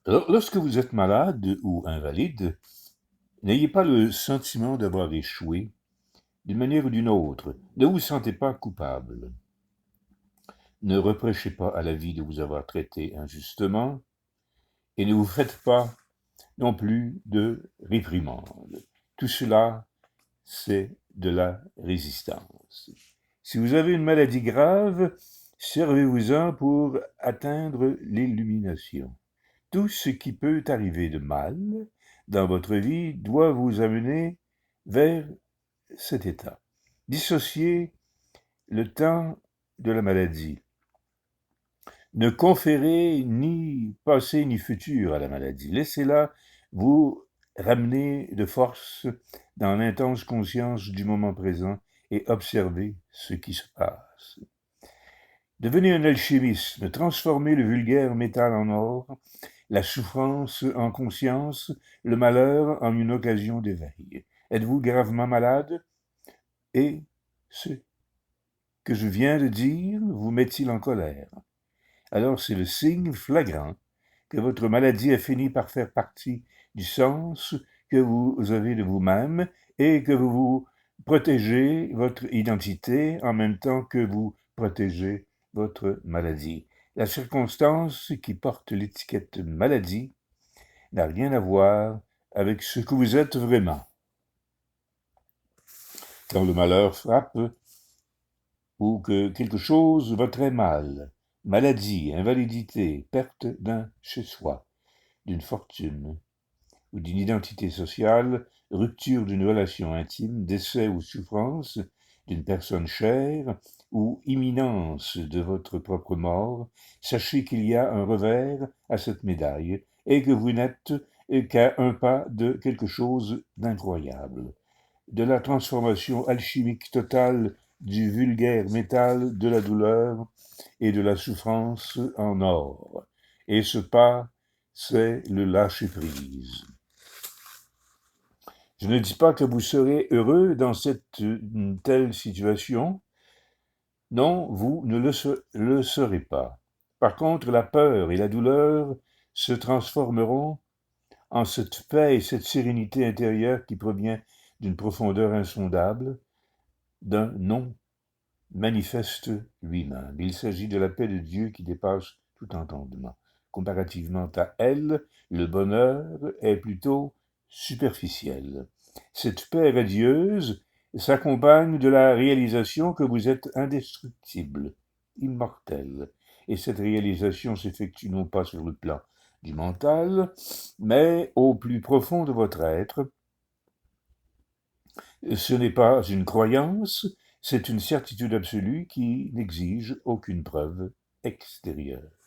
Alors, lorsque vous êtes malade ou invalide, n'ayez pas le sentiment d'avoir échoué d'une manière ou d'une autre. Ne vous sentez pas coupable. Ne reprochez pas à la vie de vous avoir traité injustement et ne vous faites pas non plus de réprimandes. Tout cela, c'est de la résistance. Si vous avez une maladie grave, servez-vous-en pour atteindre l'illumination. Tout ce qui peut arriver de mal dans votre vie doit vous amener vers cet état. Dissociez le temps de la maladie. Ne conférez ni passé ni futur à la maladie. Laissez-la vous ramener de force dans l'intense conscience du moment présent et observez ce qui se passe. Devenez un alchimiste, transformez le vulgaire métal en or, la souffrance en conscience, le malheur en une occasion d'éveil. Êtes-vous gravement malade? Et ce que je viens de dire vous met-il en colère? Alors c'est le signe flagrant que votre maladie a fini par faire partie du sens que vous avez de vous-même et que vous protégez votre identité en même temps que vous protégez votre maladie. La circonstance qui porte l'étiquette maladie n'a rien à voir avec ce que vous êtes vraiment. Quand le malheur frappe ou que quelque chose va très mal, maladie, invalidité, perte d'un chez-soi, d'une fortune ou d'une identité sociale, rupture d'une relation intime, décès ou souffrance d'une personne chère ou imminence de votre propre mort, sachez qu'il y a un revers à cette médaille et que vous n'êtes qu'à un pas de quelque chose d'incroyable, de la transformation alchimique totale du vulgaire métal de la douleur et de la souffrance en or. Et ce pas, c'est le lâcher-prise. Je ne dis pas que vous serez heureux dans une telle situation. Non, vous ne le serez pas. Par contre, la peur et la douleur se transformeront en cette paix et cette sérénité intérieure qui provient d'une profondeur insondable, d'un non manifeste lui-même. Il s'agit de la paix de Dieu qui dépasse tout entendement. Comparativement à elle, le bonheur est plutôt superficiel. Cette paix radieuse s'accompagne de la réalisation que vous êtes indestructible, immortel. Et cette réalisation s'effectue non pas sur le plan du mental, mais au plus profond de votre être. Ce n'est pas une croyance, c'est une certitude absolue qui n'exige aucune preuve extérieure.